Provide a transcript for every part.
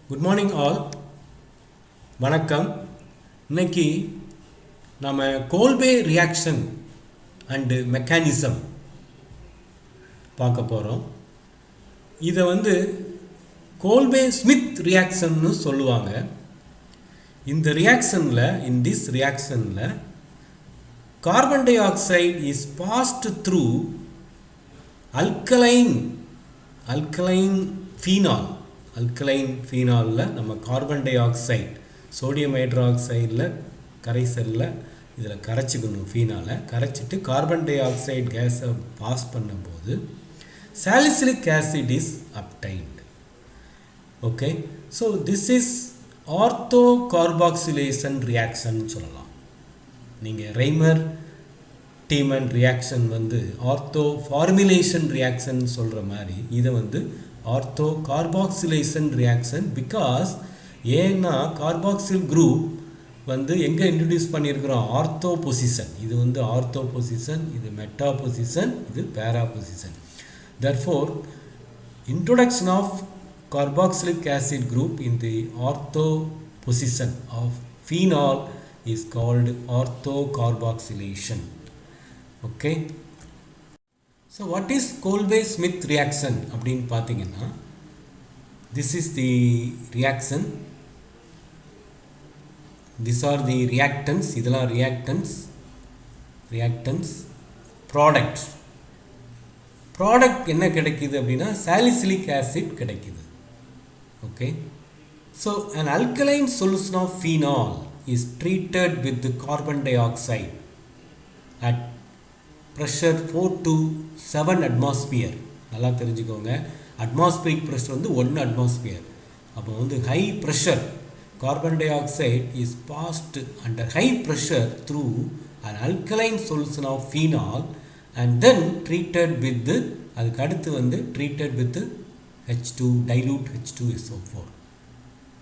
Good morning all. வணக்கம். இன்னைக்கு நாம் கோல்பே ரியாக்ஷன் அண்டு மெக்கானிசம் பார்க்க போகிறோம். இதை கோல்பே ஸ்மித் ரியாக்ஷன்னு சொல்லுவாங்க. இந்த ரியாக்ஷனில் திஸ் ரியாக்ஷனில் carbon dioxide is passed through alkaline ஃபீனாலில் நம்ம கார்பன் டை ஆக்சைடு சோடியம் ஹைட்ராக்சைடில் கரைசலில் இதில் கரைச்சிக்கணும். ஃபீனாலை கரைச்சிட்டு கார்பன் டை ஆக்சைடு கேஸை பாஸ் பண்ணும்போது salicylic acid is obtained. Okay, so this is ortho carboxylation reaction சொல்லலாம். நீங்கள் Reimer Tiemann reaction ortho formulation reaction சொல்கிற மாதிரி இதை ஆர்த்தோ கார்பாக்சிலேஷன் ரியாக்ஷன். பிகாஸ் ஏன்னா கார்பாக்சில் குரூப் எங்கே இன்ட்ரடியூஸ் பண்ணியிருக்கிறோம்? Ortho position. இது ஆர்த்தோ பொசிஷன், இது மெட்டா பொசிஷன், இது பேரா position. therefore introduction of carboxylic acid group in the ortho position of phenol is called orthocarboxylation. Okay, so what is Kolbe-Smith reaction அப்படின்னு பார்த்தீங்கன்னா, this is the reaction, these are the reactants, இதெல்லாம் reactants product என்ன கிடைக்குது அப்படின்னா salicylic acid கிடைக்குது. Okay, so an alkaline solution of phenol is treated with the carbon dioxide at pressure 4 to 7 atmosphere. நல்லா தெரிஞ்சுக்கோங்க, atmospheric pressure 1 atmosphere. அப்போ high pressure carbon dioxide is passed under high pressure through an alkaline solution of phenol and then treated with அதுக்கு அடுத்து treated with H2, dilute H2SO4.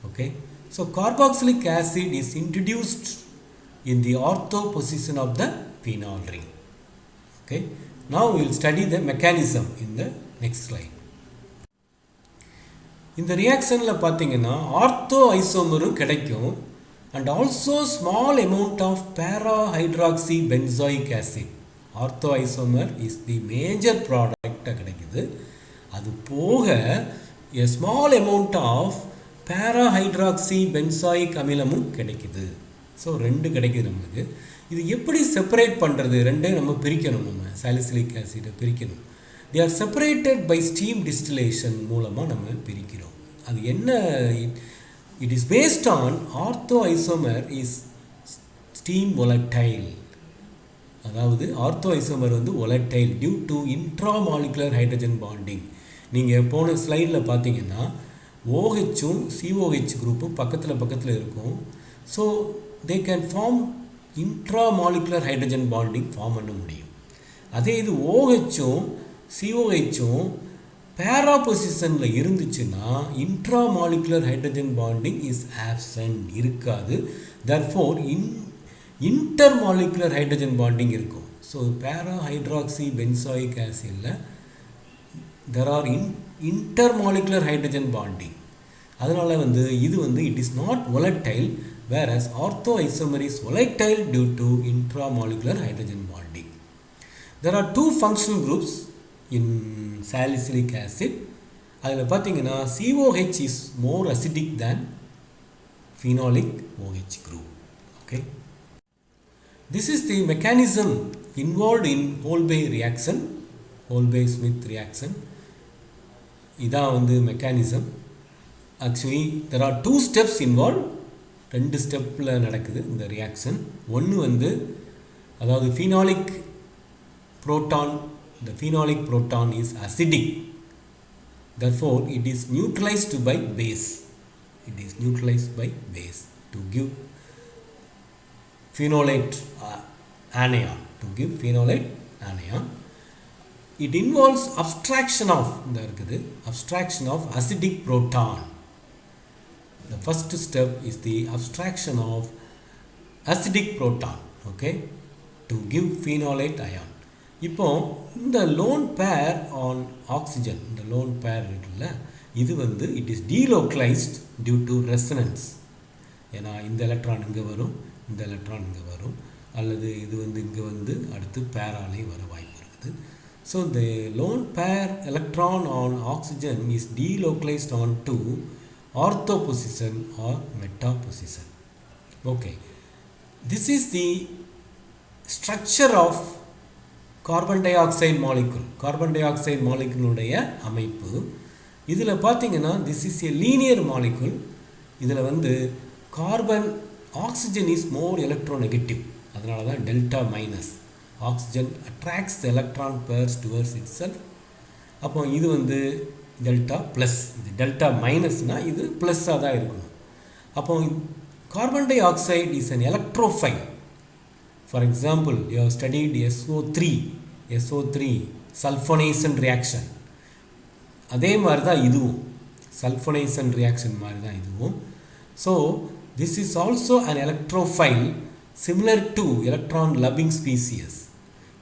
okay, so carboxylic acid is introduced in the ortho position of the phenol ring. okay, now we will study the mechanism in the next slide. இந்த ரியாக்ஷனில் பார்த்தீங்கன்னா ortho ஐசோமரும் கிடைக்கும் and also small amount of para hydroxy benzoic acid. Ortho isomer is the major ப்ராடக்டாக கிடைக்குது. அது போக a small amount of para hydroxy benzoic அமிலமும் கிடைக்குது. So 2 கிடைக்குது நமக்கு. இது எப்படி செப்பரேட் பண்ணுறது? 2 நம்ம பிரிக்கணும். நம்ம சாலிசிலிக் ஆசிடை பிரிக்கணும். They are separated by steam distillation மூலமாக நம்ம பிரிக்கிறோம். அது என்ன? It is based on ortho isomer is steam volatile. அதாவது ortho isomer volatile due to intramolecular hydrogen bonding. நீங்கள் போன ஸ்லைடில் பார்த்தீங்கன்னா OHும் COH குரூப்பும் பக்கத்தில் இருக்கும். So they can form intramolecular hydrogen bonding form பண்ண முடியும். அதே இது OHும் COHும் பேரா பொசிஷனில் இருந்துச்சுன்னா intramolecular hydrogen bonding is absent, இருக்காது. therefore இன்டர்மாலிகுலர் ஹைட்ரஜன் பாண்டிங் இருக்கும். ஸோ பேரா ஹைட்ராக்சி பென்சாயிக் ஆசிடில் there are intermolecular hydrogen bonding. அதனால் இது it is not volatile, whereas ortho isomer is volatile due to intramolecular hydrogen bonding. There are 2 functional groups in salicylic acid. அதில் பார்த்தீங்கன்னா COH is more acidic than phenolic OH group. okay, this is the mechanism involved in Kolbe reaction, Kolbe-Smith reaction. இதான் mechanism. Actually there are 2 steps involved. 2 ஸ்டெப்பில் நடக்குது இந்த reaction. ஒன்று அதாவது phenolic proton, the phenolic proton is acidic, therefore it is neutralized by base. It is neutralized by base to give phenolate anion. It involves abstraction of acidic proton. The first step is the abstraction of acidic proton, okay, to give phenolate ion. இப்போ இந்த lone pair on oxygen, இந்த lone pair இருக்குல்ல, இது it is delocalized due to resonance. ஏன்னா இந்த electron இங்கே வரும், இந்த எலக்ட்ரான் இங்கே வரும், அல்லது இது வந்து இங்கே வந்து அடுத்து பேராலே வர வாய்ப்பு இருக்குது. So the lone pair electron on oxygen is delocalized onto ortho position or meta position. Okay, this is the structure of carbon dioxide molecule. Carbon dioxide molecule உடைய அமைப்பு. இதில் பார்த்தீங்கன்னா this is a linear molecule. இதில் வந்து carbon oxygen is more electronegative, அதனால தான் delta minus. Oxygen attracts the electron pairs towards itself. அப்போ இது வந்து டெல்டா ப்ளஸ், இது டெல்டா மைனஸ்னால் இது ப்ளஸ்ஸாக தான் இருக்கணும். அப்போ carbon dioxide is an electrophile. For example you have studied SO3 sulphonation reaction. அதே மாதிரி தான் இதுவும் சல்ஃபோனேஷன் ரியாக்ஷன் மாதிரி தான் இதுவும். So this is also an electrophile similar to electron loving species.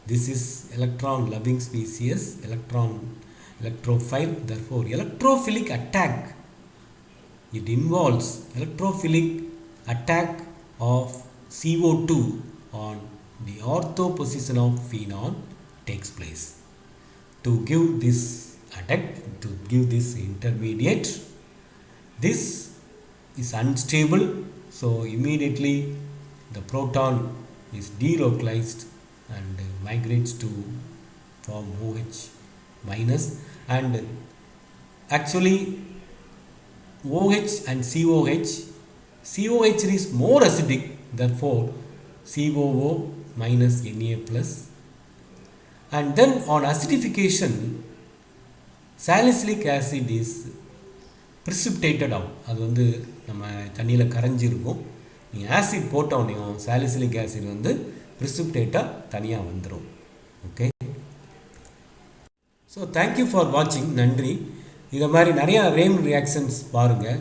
This is electron loving species, electrophile. Therefore electrophilic attack, it involves electrophilic attack of CO2 on the ortho position of phenol takes place. To give this adduct, to give this intermediate, this is unstable, so immediately the proton is delocalized and migrates to form OH minus, and actually OH and COH is more acidic, therefore COO minus Na plus, and then on acidification salicylic acid is precipitated out. அது வந்து நம்ம தண்ணியில் கரைஞ்சிருக்கும். நீங்கள் acid போட்டோன்னையும் salicylic acid வந்து ப்ரிசிபிடேட்டாக தனியாக வந்துடும். Okay, so thank you for வாட்சிங். நன்றி. இதை மாதிரி நிறையா ரேம் ரியாக்ஷன்ஸ் பாருங்கள்.